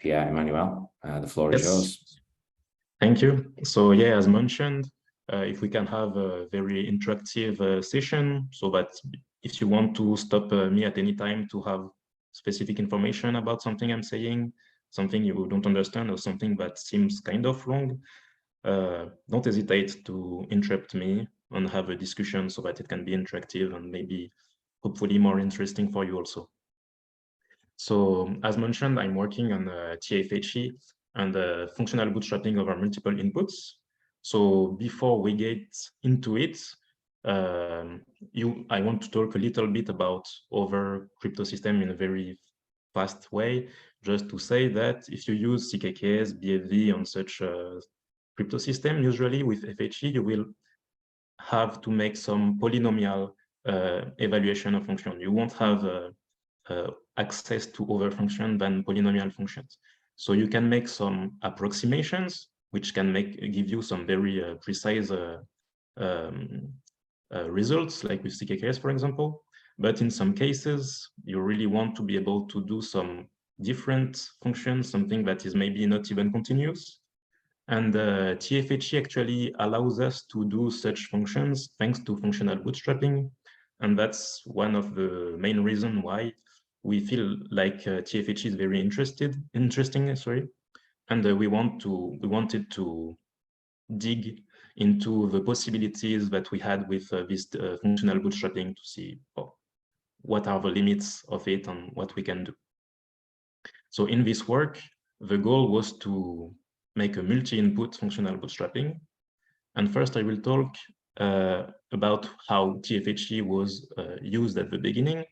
Pierre-Emmanuel. The floor is yours. Thank you. So yeah, as mentioned, if we can have a very interactive session, so that if you want to stop me at any time to have specific information about something I'm saying, something you don't understand, or something that seems kind of wrong, don't hesitate to interrupt me and have a discussion so that it can be interactive and maybe hopefully more interesting for you also. So as mentioned, I'm working on TFHE and functional bootstrapping over multiple inputs. So before we get into it, I want to talk a little bit about other crypto system in a very fast way, just to say that if you use CKKS, BFV on such a crypto system, usually with FHE, you will have to make some polynomial evaluation of function. You won't have access to other functions than polynomial functions. So you can make some approximations, which can give you some very precise results, like with CKKS, for example. But in some cases, you really want to be able to do some different functions, something that is maybe not even continuous. And TFHE actually allows us to do such functions thanks to functional bootstrapping. And that's one of the main reasons why we feel like TFHE is very interesting, and we wanted to dig into the possibilities that we had with this functional bootstrapping to see what are the limits of it and what we can do. So in this work, the goal was to make a multi-input functional bootstrapping. And first I will talk about how TFHE was used at the beginning.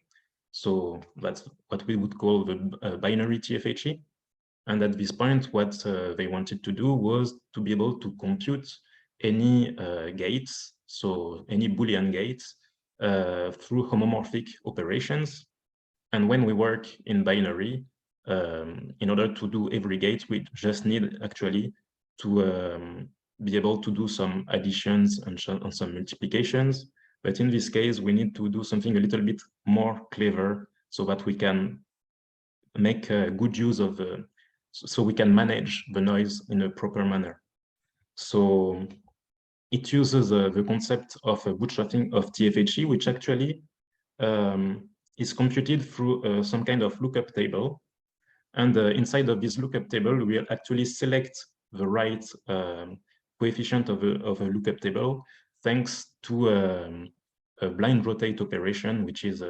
So that's what we would call the binary TFHE. And at this point, what they wanted to do was to be able to compute any gates, so any Boolean gates, through homomorphic operations. And when we work in binary, in order to do every gate, we just need actually to be able to do some additions and some multiplications. But in this case, we need to do something a little bit more clever so that we can make good use of so we can manage the noise in a proper manner. So it uses the concept of bootstrapping of TFHE, which actually is computed through some kind of lookup table. And inside of this lookup table, we'll actually select the right coefficient of a lookup table thanks to a blind rotate operation, which is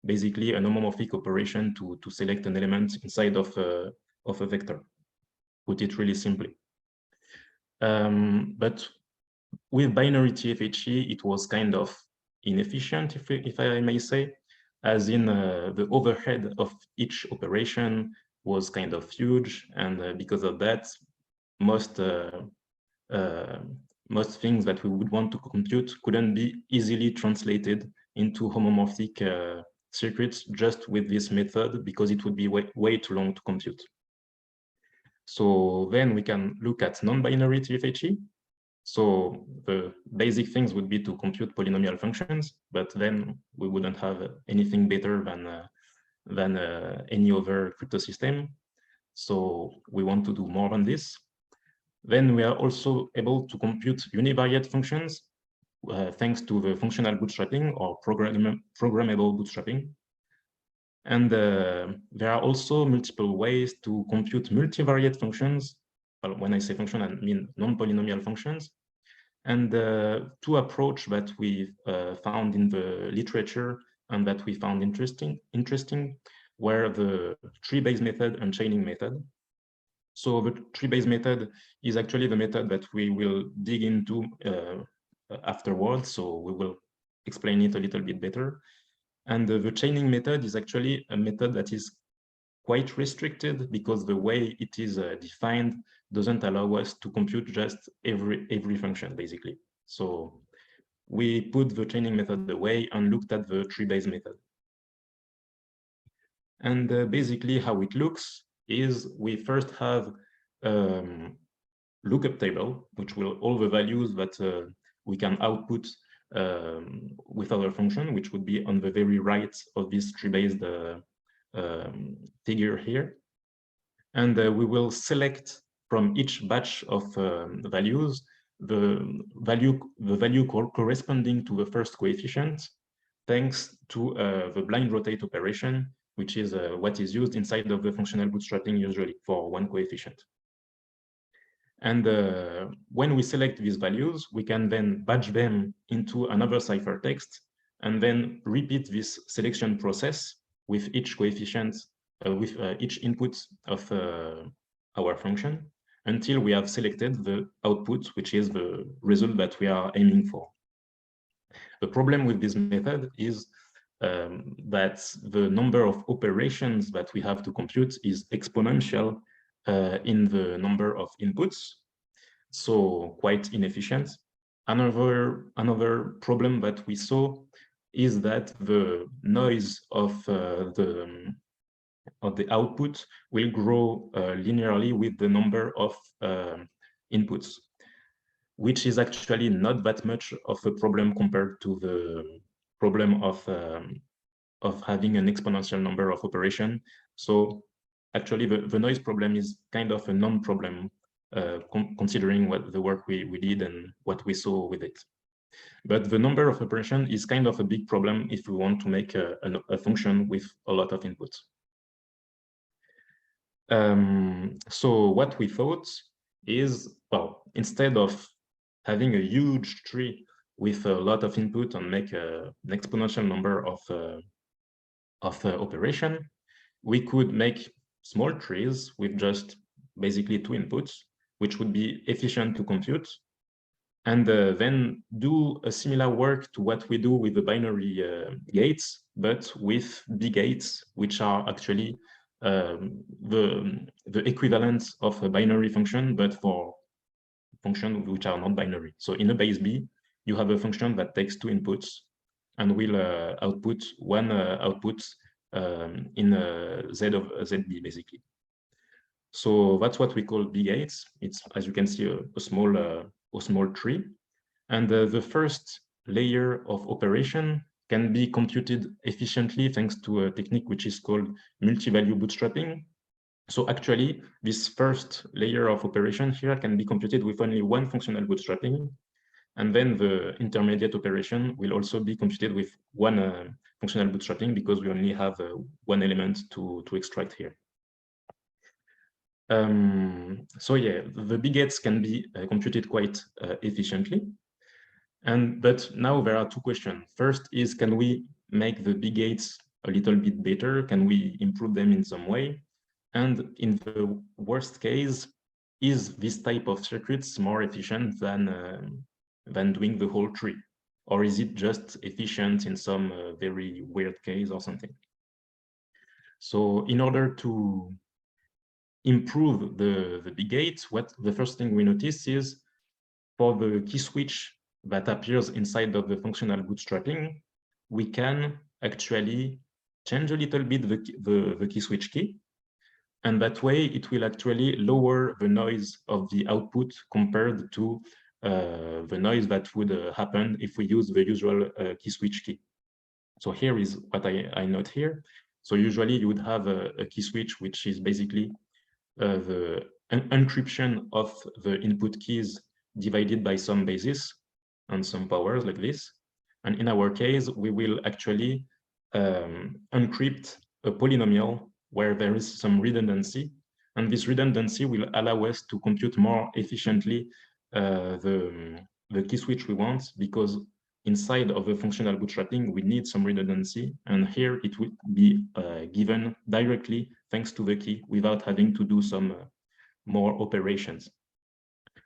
basically an homomorphic operation to select an element inside of a vector, put it really simply. But with binary TFHE, it was kind of inefficient, if I may say, as in the overhead of each operation was kind of huge, and because of that, most things that we would want to compute couldn't be easily translated into homomorphic circuits just with this method, because it would be way too long to compute. So then we can look at non-binary TFHE. So the basic things would be to compute polynomial functions, but then we wouldn't have anything better than any other crypto system. So we want to do more than this. Then we are also able to compute univariate functions thanks to the functional bootstrapping or programmable bootstrapping. And there are also multiple ways to compute multivariate functions. Well, when I say function, I mean non-polynomial functions. And two approach that we found in the literature and that we found interesting were the tree-based method and chaining method. So the tree-based method is actually the method that we will dig into afterwards. So we will explain it a little bit better. And the chaining method is actually a method that is quite restricted because the way it is defined doesn't allow us to compute just every function, basically. So we put the chaining method away and looked at the tree-based method. And basically how it looks is we first have lookup table, which will all the values that we can output with our function, which would be on the very right of this tree-based figure here. And we will select from each batch of values the value corresponding to the first coefficient, thanks to the blind rotate operation, which is what is used inside of the functional bootstrapping usually for one coefficient. And when we select these values, we can then batch them into another ciphertext and then repeat this selection process with each coefficient, with each input of our function until we have selected the output, which is the result that we are aiming for. The problem with this method is that the number of operations that we have to compute is exponential in the number of inputs, so quite inefficient. Another problem that we saw is that the noise of the output will grow linearly with the number of inputs, which is actually not that much of a problem compared to the problem of having an exponential number of operations. So actually the noise problem is kind of a non-problem considering what the work we did and what we saw with it. But the number of operations is kind of a big problem if we want to make a function with a lot of inputs. So what we thought is, well, instead of having a huge tree with a lot of input and make an exponential number of operation, we could make small trees with just basically 2 inputs, which would be efficient to compute, and then do a similar work to what we do with the binary gates, but with B gates, which are actually the equivalent of a binary function, but for functions which are not binary. So in a base B, you have a function that takes 2 inputs and will output one output in Z of ZB, basically. So that's what we call B gates. It's, as you can see, a small tree. And the first layer of operation can be computed efficiently thanks to a technique which is called multi-value bootstrapping. So actually, this first layer of operation here can be computed with only one functional bootstrapping. And then the intermediate operation will also be computed with one functional bootstrapping because we only have one element to extract here. So yeah, the B gates can be computed quite efficiently. But now there are 2 questions. First is, can we make the B gates a little bit better? Can we improve them in some way? And in the worst case, is this type of circuits more efficient than doing the whole tree? Or is it just efficient in some very weird case or something? So in order to improve the B gates, what the first thing we notice is for the key switch that appears inside of the functional bootstrapping, we can actually change a little bit the key switch key. And that way it will actually lower the noise of the output compared to the noise that would happen if we use the usual key switch key. So here is what I note here. So usually you would have a key switch, which is basically the encryption of the input keys divided by some basis and some powers like this. And in our case, we will actually encrypt a polynomial where there is some redundancy. And this redundancy will allow us to compute more efficiently the key switch we want, because inside of the functional bootstrapping, we need some redundancy. And here it will be given directly thanks to the key without having to do some more operations.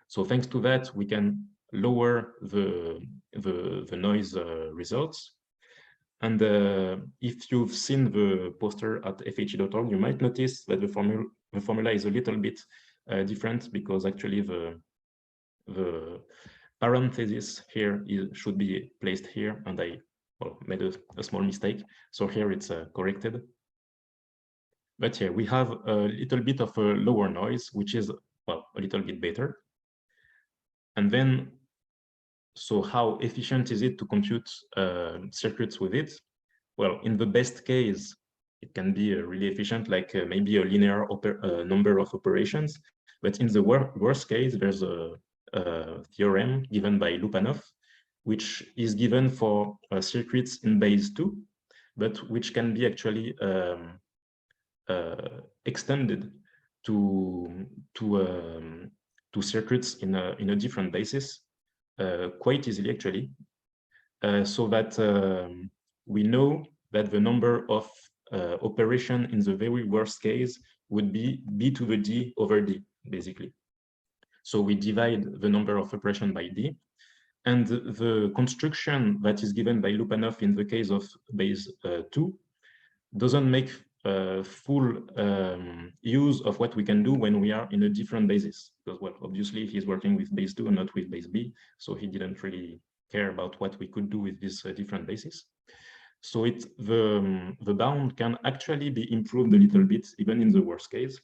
So thanks to that, we can lower the noise results. And if you've seen the poster at TFHE.org, you might notice that the formula is a little bit different, because actually the parenthesis here should be placed here, and I made a small mistake. So here it's corrected. But here we have a little bit of a lower noise, which is, well, a little bit better. And then, so how efficient is it to compute circuits with it? Well, in the best case, it can be really efficient, like maybe a linear number of operations. But in the worst case, there's a theorem given by Lupanoff, which is given for circuits in base 2, but which can be actually extended to circuits in a different basis quite easily, actually, so that we know that the number of operation in the very worst case would be b to the d over d, basically. So we divide the number of operation by d, and the construction that is given by Lupanoff in the case of base 2 doesn't make full use of what we can do when we are in a different basis, because, well, obviously he's working with base 2 and not with base b, so he didn't really care about what we could do with this different basis. So the bound can actually be improved a little bit, even in the worst case,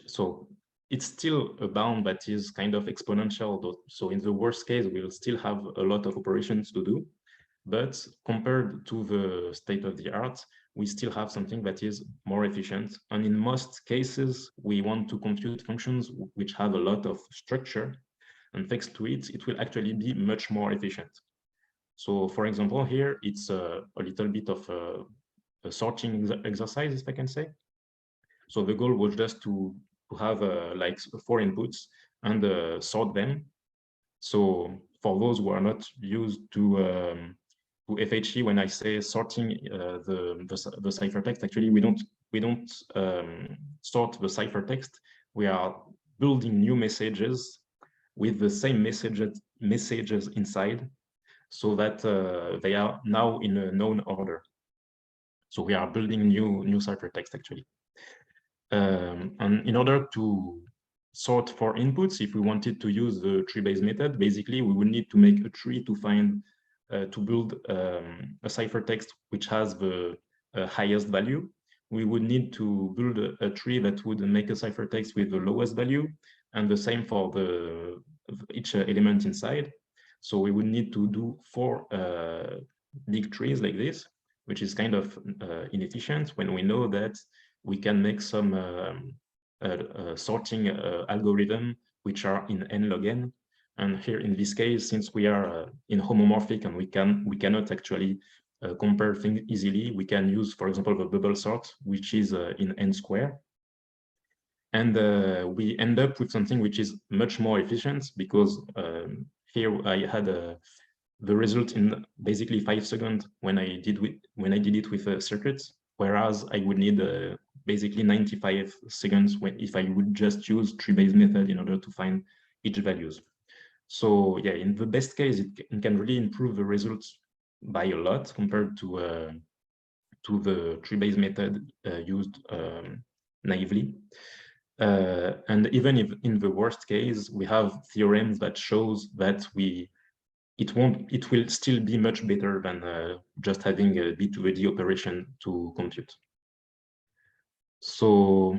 so it's still a bound that is kind of exponential. So in the worst case, we'll still have a lot of operations to do, but compared to the state of the art, we still have something that is more efficient. And in most cases, we want to compute functions which have a lot of structure, and thanks to it, it will actually be much more efficient. So for example, here, it's a little bit of a sorting exercise, if I can say. So the goal was just to have like 4 inputs and sort them. So for those who are not used to FHE, when I say sorting the ciphertext, actually we don't sort the ciphertext. We are building new messages with the same messages inside, so that they are now in a known order. So we are building new ciphertext, actually. And in order to sort 4 inputs, if we wanted to use the tree-based method, basically we would need to make a tree to find to build a ciphertext which has the highest value. We would need to build a tree that would make a ciphertext with the lowest value, and the same for each element inside. So we would need to do 4 big trees like this, which is kind of inefficient when we know that we can make some sorting algorithm which are in n log n. And here in this case, since we are in homomorphic and we cannot actually compare things easily, we can use, for example, the bubble sort, which is in n square. And we end up with something which is much more efficient, because here I had the result in basically 5 seconds when I did it with a circuit, whereas I would need basically 95 seconds if I would just use tree-based method in order to find each values. So yeah, in the best case, it can really improve the results by a lot compared to the tree-based method used naively. And even if in the worst case, we have theorems that shows that it will still be much better than just having a B to the D operation to compute. So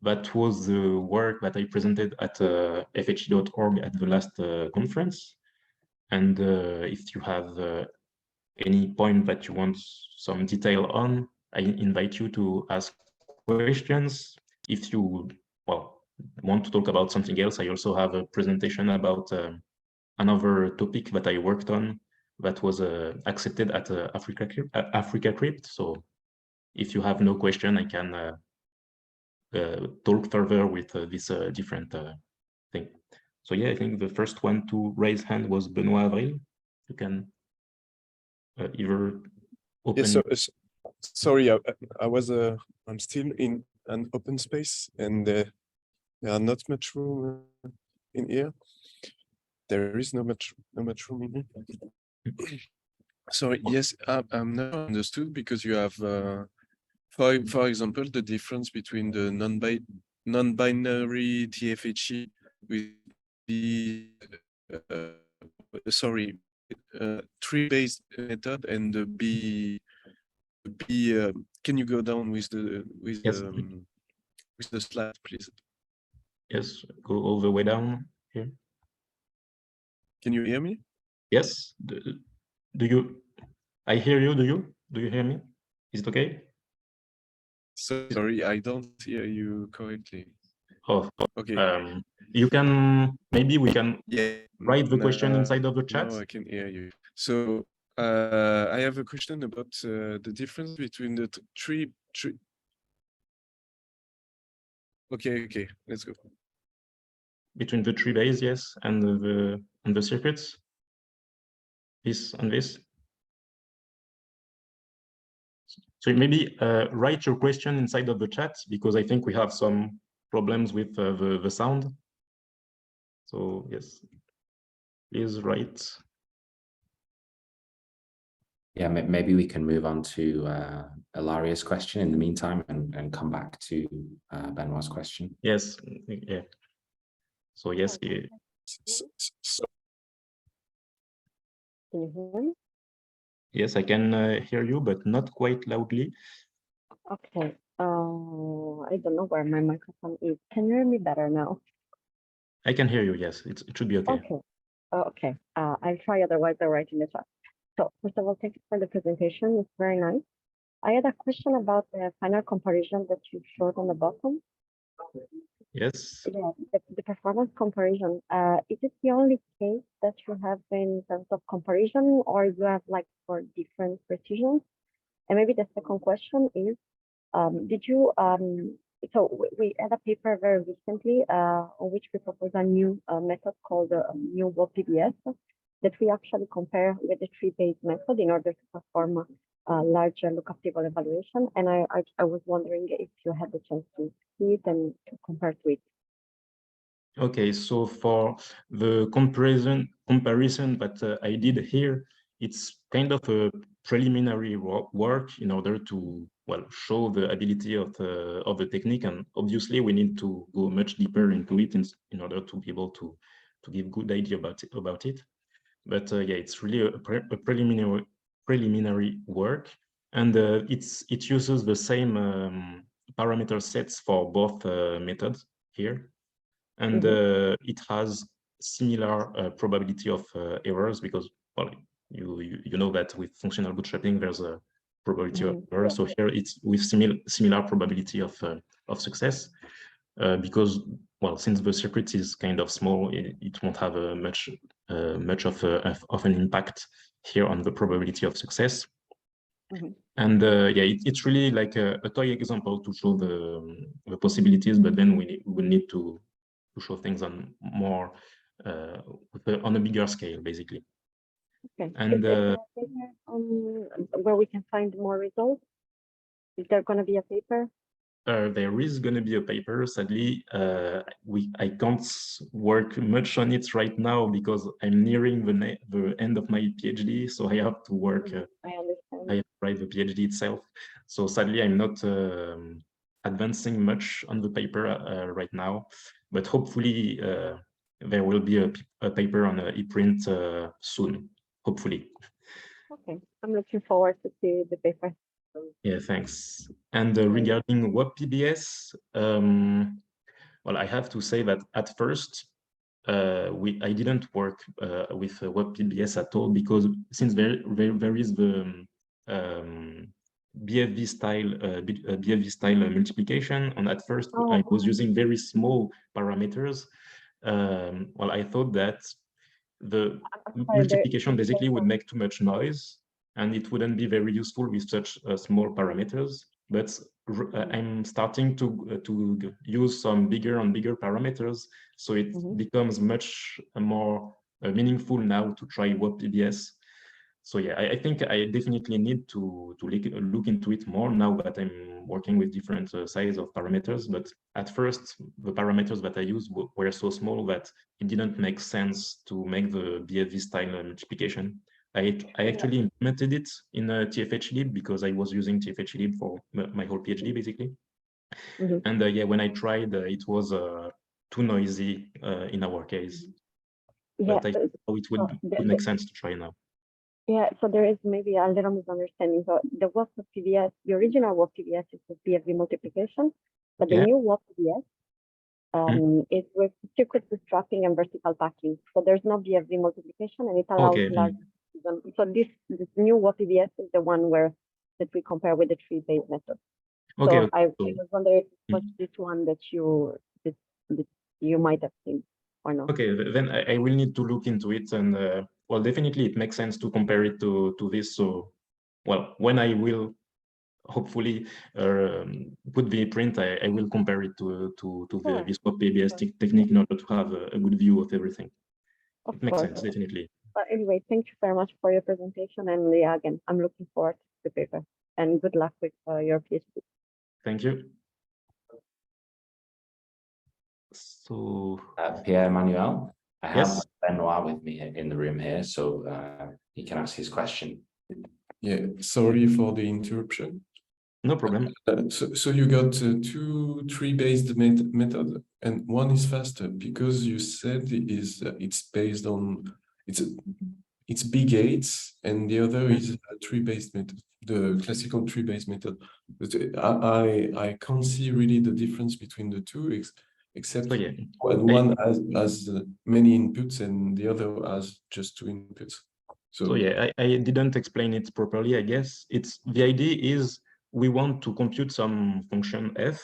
that was the work that I presented at FHE.org at the last conference. And if you have any point that you want some detail on, I invite you to ask questions. If you want to talk about something else, I also have a presentation about another topic that I worked on that was accepted at Africa Crypt. So if you have no question, I can talk further with this different thing. So yeah, I think the first one to raise hand was Benoit Avril. You can either open. Yes, sorry, I'm still in an open space, and there are not much room in here. There is no much room in here. Sorry, yes, I'm not understood, because you have, for example, the difference between the non-binary TFHE with the tree-based method and the B. Can you go down with the slide, please? Yes, go all the way down here. Can you hear me? Yes. Do you? I hear you. Do you hear me? Is it okay? Sorry, I don't hear you correctly. Oh, Okay. You can, maybe we can Yeah, write the question inside of the chat. now I can hear you. So I have a question about the difference between the three. Okay, let's go. Between the tree base, yes, and the circuits. This and this. So maybe write your question inside of the chat, because I think we have some problems with the sound. So yes, please write. Yeah, maybe we can move on to Ilaria's question in the meantime and come back to Benoit's question. Yes, yeah. So yes. Can you hear me? Yes, I can hear you, but not quite loudly. Okay. I don't know where my microphone is. Can you hear me better now? I can hear you, yes. It should be okay. Okay. Okay. I'll try, otherwise I'll write in the chat. So first of all, thank you for the presentation. It's very nice. I had a question about the final comparison that you showed on the bottom. Yes. Yeah, the performance comparison. Is it the only case that you have in terms of comparison, or you have like for different precisions? And maybe the second question is, did you, so we had a paper very recently on which we propose a new method called new PBS that we actually compare with the tree-based method in order to perform a larger lookup table evaluation. And I was wondering if you had the chance to see it and to compare to it. Okay, so for the comparison that I did here, it's kind of a preliminary work in order to, well, show the ability of the technique, and obviously we need to go much deeper into it in order to be able to give good idea about it. But yeah, it's really a preliminary work, and it uses the same parameter sets for both methods here. And it has similar probability of errors, because, well, you know that with functional bootstrapping there's a probability of error. So here it's with similar probability of success, because, well, since the circuit is kind of small, it won't have a much of an impact here on the probability of success. And yeah, it's really like a toy example to show the possibilities, but then we will need to show things on more on a bigger scale, basically. Okay. And where we can find more results? Is there going to be a paper? There is going to be a paper. Sadly, I can't work much on it right now because I'm nearing the end of my PhD, so I have to work. I understand. I have to write the PhD itself. So sadly, I'm not advancing much on the paper right now, but hopefully there will be a paper on ePrint soon, hopefully. Okay, I'm looking forward to see the paper. Yeah, thanks. And regarding WebPBS, well, I have to say that at first, I didn't work with WebPBS at all, because since there is the BFV style multiplication, and at first I was using very small parameters. Well, I thought that the multiplication basically would make too much noise, and it wouldn't be very useful with such small parameters. But I'm starting to use some bigger and bigger parameters, so it becomes much more meaningful now to try WebPBS. So yeah, I think I definitely need to look into it more now that I'm working with different size of parameters. But at first, the parameters that I used were so small that it didn't make sense to make the BFV style multiplication. I actually implemented it in TFHE because I was using TFHE for my whole PhD, basically. And yeah, when I tried, it was too noisy in our case. But I thought it would make sense to try now. Yeah, so there is maybe a little misunderstanding. So the WebPBS, the original WebPBS is with BFV multiplication, but the new WebPBS is with circuit bootstrapping and vertical packing. So there's no BFV multiplication, and it allows large. So this new WebPBS is the one that we compare with the tree-based method. Okay. So I was wondering if it was this one that you might have seen or not. Okay, then I will need to look into it, and well, definitely it makes sense to compare it to this. So, well, when I will hopefully put the print, I will compare it to Sure. the swap ABS technique in order to have a good view of everything. Of It makes course. sense, definitely. But anyway, thank you very much for your presentation. And yeah, again, I'm looking forward to the paper. And good luck with your PhD. Thank you. So, Pierre-Emmanuel, I have yes. Benoit with me in the room here, so he can ask his question. Yeah, sorry for the interruption. No problem. So you got two tree-based method, and one is faster because you said it's based on it's big gates, and the other is a tree-based method, the classical tree-based method. But I can't see really the difference between the two, except So yeah, one has many inputs and the other has just two inputs. So yeah, I didn't explain it properly, I guess. The idea is we want to compute some function f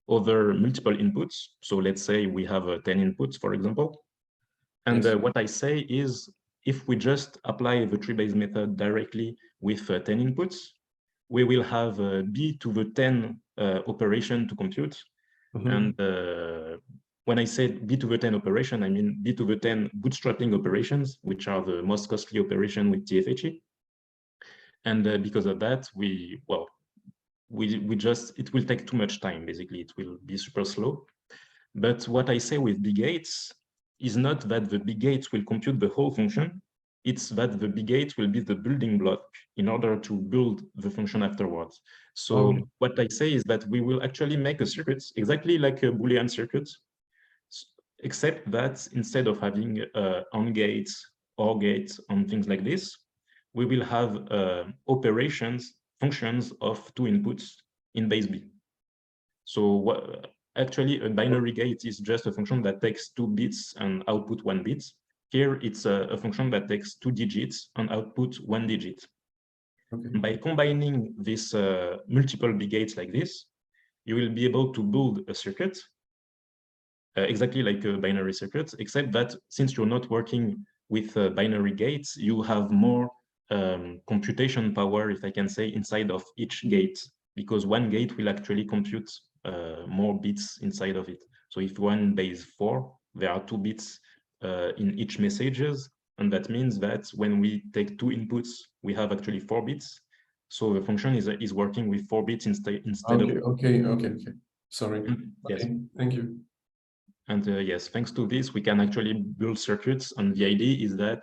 over multiple inputs. So let's say we have 10 inputs, for example. And Yes. what I say is if we just apply the tree-based method directly with 10 inputs, we will have b to the 10 operation to compute. And when I say b to the 10 operation, I mean b to the 10 bootstrapping operations, which are the most costly operation with TFHE. And because of that, it will take too much time, basically. It will be super slow. But what I say with big gates is not that the big gates will compute the whole function. It's that the big gate will be the building block in order to build the function afterwards. So what I say is that we will actually make a circuit exactly like a Boolean circuit, except that instead of having AND gates, OR gates, and things like this, we will have functions of two inputs in base B. So actually, a binary gate is just a function that takes 2 bits and output 1 bit. Here, it's a function that takes 2 digits and output 1 digit. Okay. By combining these multiple big gates like this, you will be able to build a circuit exactly like a binary circuit, except that since you're not working with binary gates, you have more computation power, if I can say, inside of each gate, because one gate will actually compute more bits inside of it. So if one base 4, there are 2 bits in each messages, and that means that when we take 2 inputs, we have actually 4 bits. So the function is working with 4 bits instead of... Okay. Sorry. Yes. Okay. Thank you. And yes, thanks to this, we can actually build circuits. And the idea is that,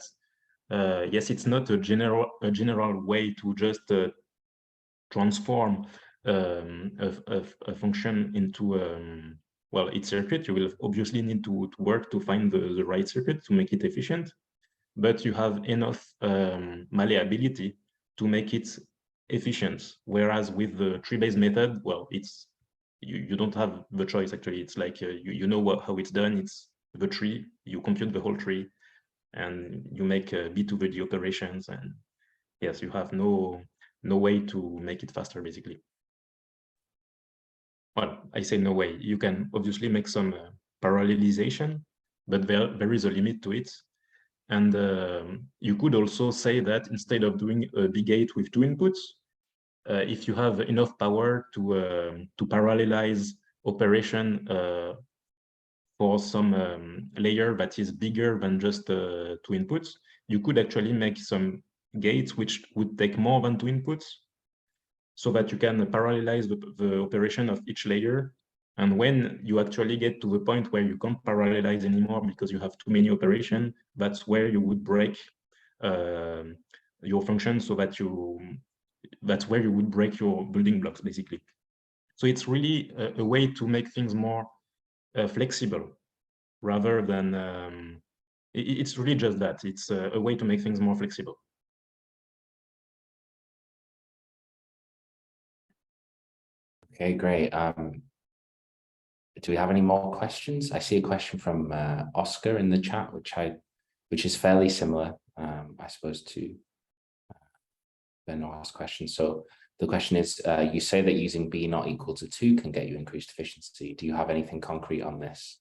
yes, it's not a general way to just transform a function into, well, its circuit. You will obviously need to work to find the right circuit to make it efficient. But you have enough malleability to make it efficient. Whereas with the tree-based method, well, you don't have the choice, actually. It's like you know how it's done. It's the tree, you compute the whole tree, and you make B to the D operations. And yes, you have no way to make it faster, basically. Well, I say no way. You can obviously make some parallelization, but there is a limit to it. And you could also say that instead of doing a big gate with 2 inputs, if you have enough power to parallelize operation for some layer that is bigger than just 2 inputs, you could actually make some gates which would take more than 2 inputs, so that you can parallelize the operation of each layer. And when you actually get to the point where you can't parallelize anymore because you have too many operations, that's where you would break your function, so that that's where you would break your building blocks, basically. So it's really a way to make things more flexible, rather than it's really just that. It's a way to make things more flexible. Okay, great. Do we have any more questions? I see a question from Oscar in the chat, which is fairly similar, I suppose, to Benoit's question. So the question is, you say that using b not equal to 2 can get you increased efficiency. Do you have anything concrete on this?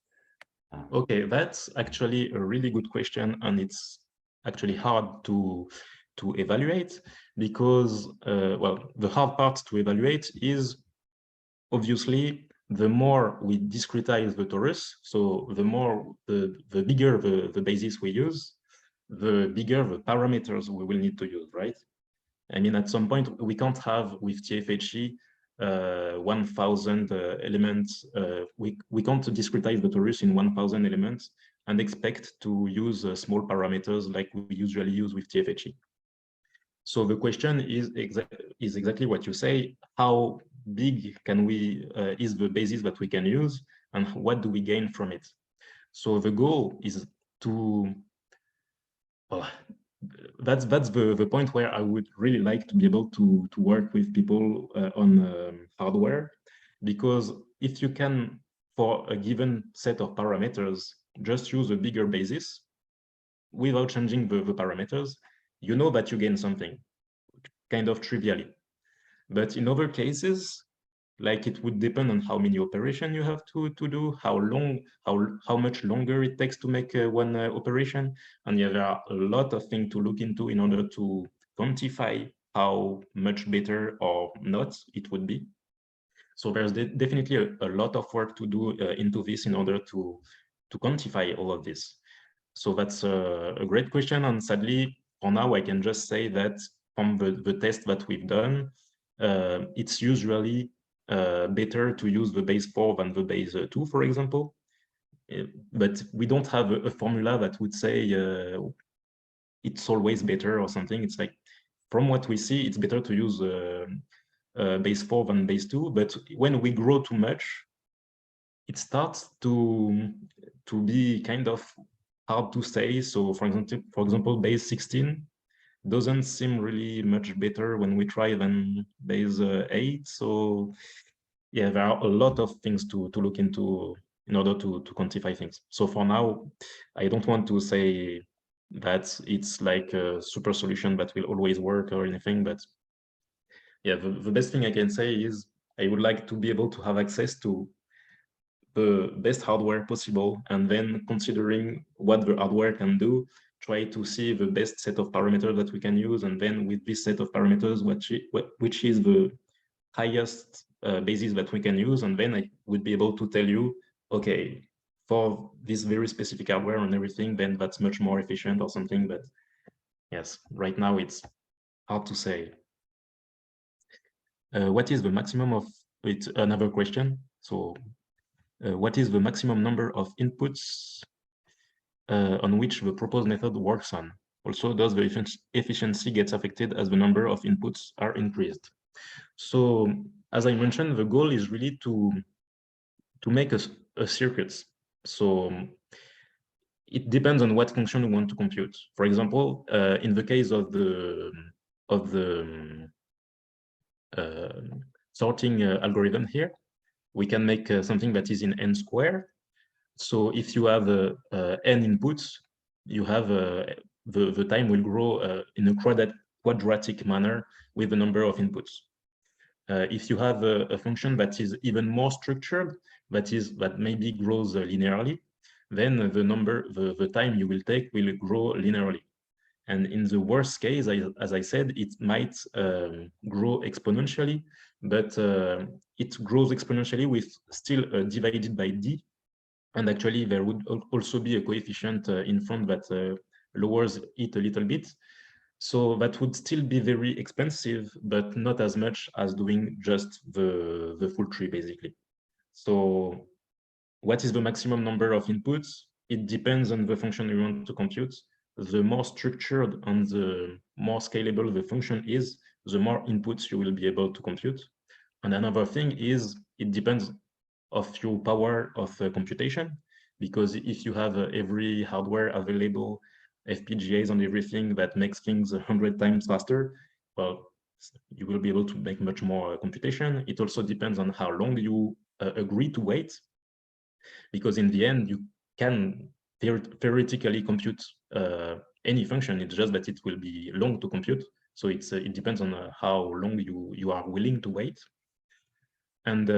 Okay, that's actually a really good question, and it's actually hard to evaluate because, well, the hard part to evaluate is obviously the more we discretize the torus, so the bigger the basis we use, the bigger the parameters we will need to use, right? I mean, at some point, we can't have with TFHE 1,000 elements. We can't discretize the torus in 1,000 elements and expect to use small parameters like we usually use with TFHE. So the question is exactly what you say. How big can we is the basis that we can use, and what do we gain from it? So the goal is to that's the point where I would really like to be able to work with people on hardware, because if you can, for a given set of parameters, just use a bigger basis without changing the parameters, you know that you gain something, kind of trivially. But in other cases, like it would depend on how many operations you have to do, how much longer it takes to make one operation. And yeah, there are a lot of things to look into in order to quantify how much better or not it would be. So there's definitely a lot of work to do into this in order to quantify all of this. So that's a great question. And sadly, for now, I can just say that from the test that we've done, it's usually better to use the base 4 than the base 2, for example. But we don't have a formula that would say it's always better or something. It's like, from what we see, it's better to use base 4 than base 2. But when we grow too much, it starts to be kind of hard to say. So for example, base 16 doesn't seem really much better when we try than base 8. So yeah, there are a lot of things to look into in order to quantify things. So for now, I don't want to say that it's like a super solution that will always work or anything, but yeah, the best thing I can say is I would like to be able to have access to the best hardware possible, and then considering what the hardware can do, try to see the best set of parameters that we can use, and then with this set of parameters, which is the highest basis that we can use, and then I would be able to tell you, okay, for this very specific hardware and everything, then that's much more efficient or something. But yes, right now it's hard to say. What is the maximum of it? Another question. So what is the maximum number of inputs on which the proposed method works on? Also, does the efficiency get affected as the number of inputs are increased? So, as I mentioned, the goal is really to make a circuit. So it depends on what function we want to compute. For example, in the case of the sorting algorithm here, we can make something that is in n square. So if you have n inputs, you have the time will grow in a quadratic manner with the number of inputs. If you have a function that is even more structured, that maybe grows linearly, then the time you will take will grow linearly. And in the worst case, as I said, it might grow exponentially, but it grows exponentially with still divided by d. And actually, there would also be a coefficient in front that lowers it a little bit. So that would still be very expensive, but not as much as doing just the full tree, basically. So what is the maximum number of inputs? It depends on the function you want to compute. The more structured and the more scalable the function is, the more inputs you will be able to compute. And another thing is, it depends of your power of computation, because if you have every hardware available, FPGAs and everything that makes things 100 times faster, well, you will be able to make much more computation. It also depends on how long you agree to wait, because in the end, you can theoretically compute any function. It's just that it will be long to compute. So it depends on how long you are willing to wait. And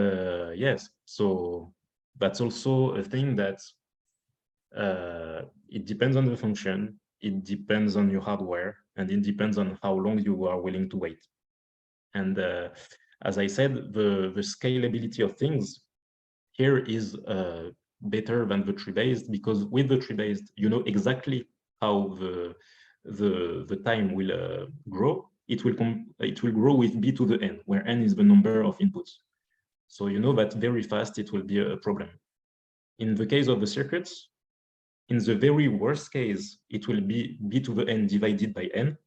yes, so that's also a thing that it depends on the function, it depends on your hardware, and it depends on how long you are willing to wait. And as I said, the scalability of things here is better than the tree-based, because with the tree-based, you know exactly how the time will grow. It will grow with b to the n, where n is the number of inputs. So you know that very fast it will be a problem. In the case of the circuits, in the very worst case, it will be b to the n divided by n,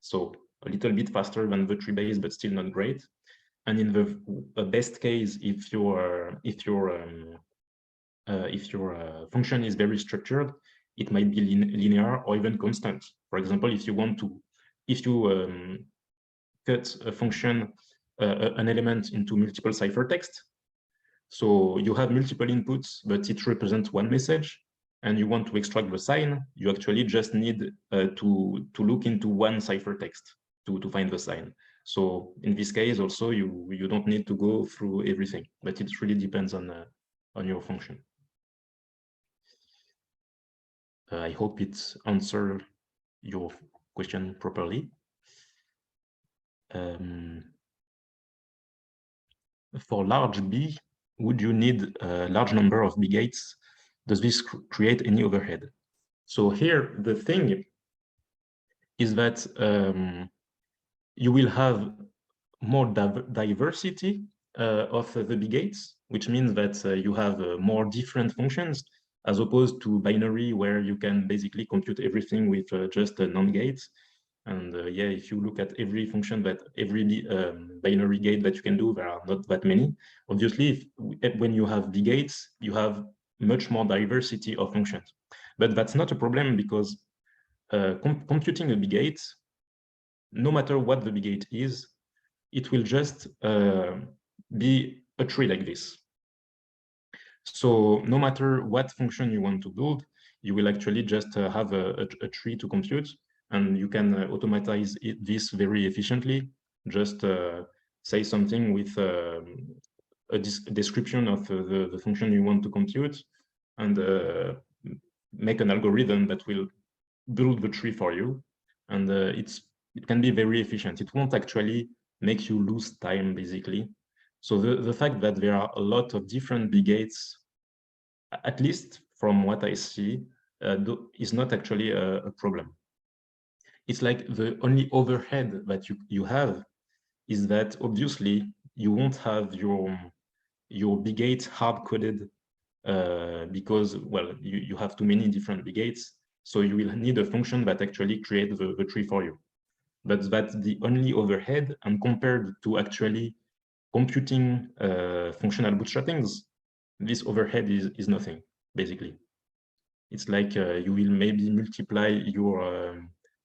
so a little bit faster than the tree-based, but still not great. And in the best case, if your function is very structured, it might be linear or even constant. For example, if you cut a function, an element into multiple ciphertext, so you have multiple inputs, but it represents one message, and you want to extract the sign, you actually just need to look into one ciphertext to find the sign. So in this case, also you don't need to go through everything, but it really depends on your function. I hope it answered your question properly. For large B, would you need a large number of B gates? Does this create any overhead? So here, the thing is that you will have more diversity of the B gates, which means that you have more different functions, as opposed to binary, where you can basically compute everything with just a NAND gate. And yeah, if you look at every function, that every binary gate that you can do, there are not that many. Obviously, when you have B gates, you have much more diversity of functions. But that's not a problem, because computing a B gate, no matter what the B gate is, it will just be a tree like this. So no matter what function you want to build, you will actually just have a tree to compute, and you can automatize this very efficiently. Just say something with a description of the function you want to compute, and make an algorithm that will build the tree for you. And it can be very efficient. It won't actually make you lose time, basically. So the fact that there are a lot of different B gates, at least from what I see, is not actually a problem. It's like the only overhead that you have is that obviously you won't have your B gates hard-coded because, well, you have too many different B gates, so you will need a function that actually creates the tree for you. But that's the only overhead, and compared to actually computing functional bootstrappings, this overhead is nothing, basically. It's like you will maybe multiply your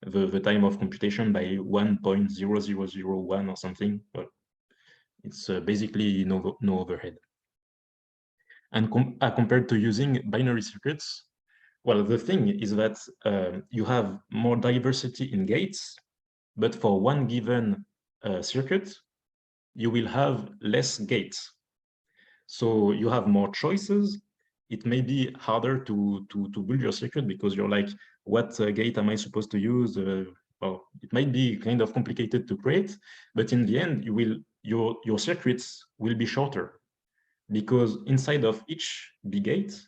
the time of computation by 1.0001 or something, but it's basically no overhead. And compared to using binary circuits, well, the thing is that you have more diversity in gates, but for one given circuit, you will have less gates. So you have more choices. It may be harder to build your circuit, because you're like, what gate am I supposed to use? Well, it might be kind of complicated to create, but in the end, your circuits will be shorter, because inside of each B gate,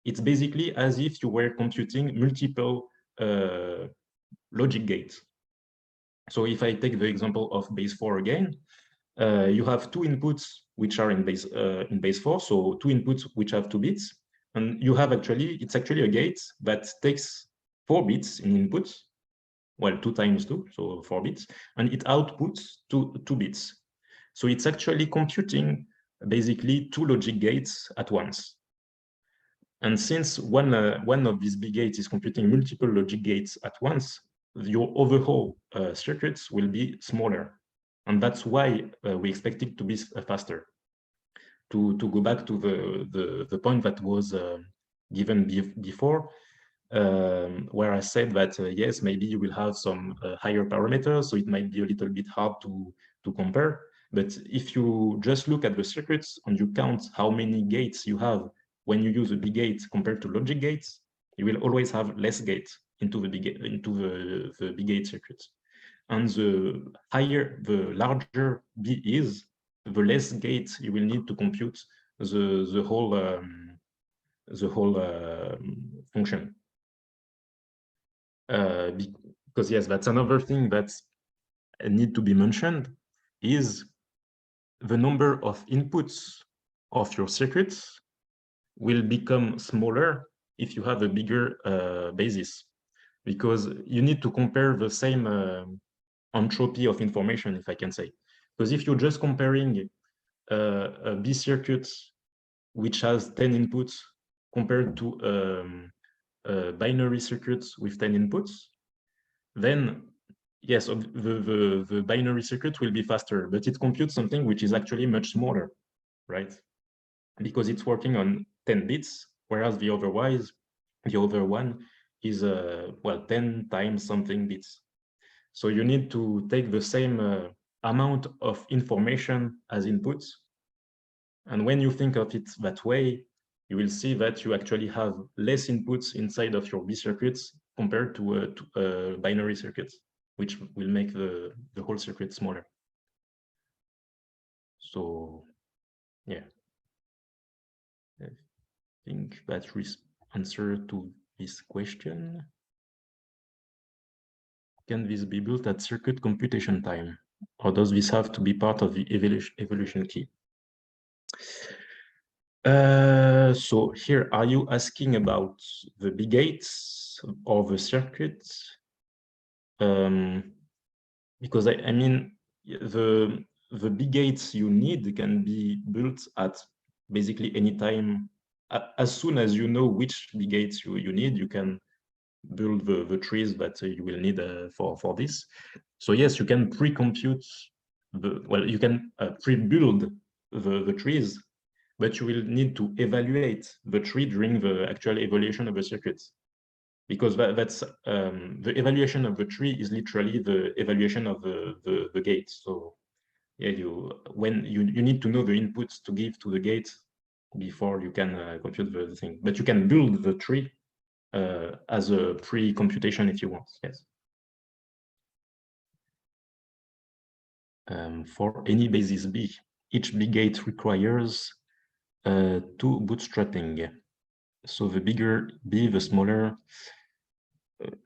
it's basically as if you were computing multiple logic gates. So if I take the example of base 4 again, you have two inputs which are in base 4, so two inputs which have 2 bits, and you have it's actually a gate that takes 4 bits in input, well, 2 times 2, so 4 bits, and it outputs 2 bits. So it's actually computing basically 2 logic gates at once. And since one of these big gates is computing multiple logic gates at once, your overall circuits will be smaller. And that's why we expect it to be faster. To go back to the point that was given before, where I said that, yes, maybe you will have some higher parameters, so it might be a little bit hard to compare. But if you just look at the circuits and you count how many gates you have when you use a big gate compared to logic gates, you will always have less gates into the big gate circuits. And the larger B is, the less gates you will need to compute the whole function. Because yes, that's another thing that need to be mentioned, is the number of inputs of your circuits will become smaller if you have a bigger basis, because you need to compare the same entropy of information, if I can say. Because if you're just comparing a B circuit which has 10 inputs compared to binary circuits with 10 inputs, then yes, the binary circuit will be faster, but it computes something which is actually much smaller, right? Because it's working on 10 bits, whereas the other one is well, 10 times something bits. So you need to take the same amount of information as inputs. And when you think of it that way, you will see that you actually have less inputs inside of your B circuits compared to binary circuits, which will make the whole circuit smaller. So yeah, I think that answer to this question. Can this be built at circuit computation time, or does this have to be part of the evolution key? So here, are you asking about the big gates or the circuits? Because I mean, the big gates you need can be built at basically any time. As soon as you know which big gates you need, you can build the trees that you will need for this. So yes, you can pre-compute you can pre-build the trees, but you will need to evaluate the tree during the actual evaluation of the circuits, because that's the evaluation of the tree is literally the evaluation of the gate. So yeah, you need to know the inputs to give to the gate before you can compute the thing. But you can build the tree as a pre-computation if you want. Yes. For any basis B, each big gate requires 2 bootstrapping. So the bigger B, the smaller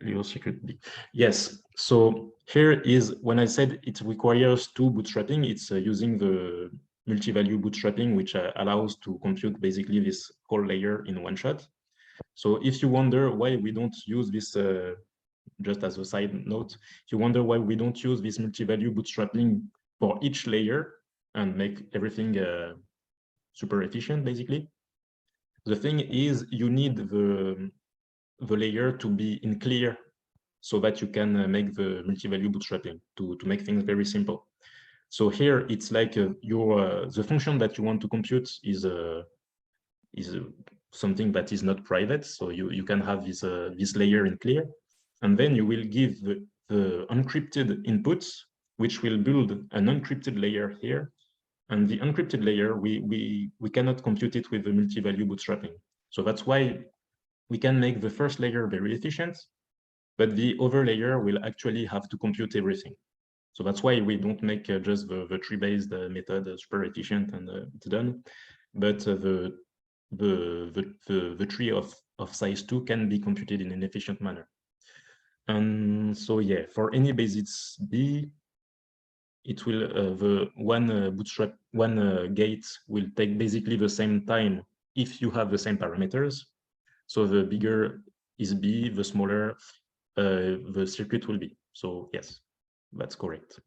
your secret B. Yes. So here is when I said it requires 2 bootstrapping, it's using the multi-value bootstrapping, which allows to compute basically this whole layer in one shot. So if you wonder why we don't use this, just as a side note, if you wonder why we don't use this multi-value bootstrapping for each layer and make everything super efficient, basically, the thing is you need the layer to be in clear so that you can make the multi-value bootstrapping to make things very simple. So here it's like the function that you want to compute is something that is not private. So you can have this layer in clear, and then you will give the encrypted inputs, which will build an encrypted layer here. And the encrypted layer, we cannot compute it with the multi-value bootstrapping. So that's why we can make the first layer very efficient, but the other layer will actually have to compute everything. So that's why we don't make just the tree-based method super efficient and it's done. But the tree of size 2 can be computed in an efficient manner. And so yeah, for any basis B, it will the one gate will take basically the same time if you have the same parameters. So the bigger is B, the smaller the circuit will be. So yes, that's correct.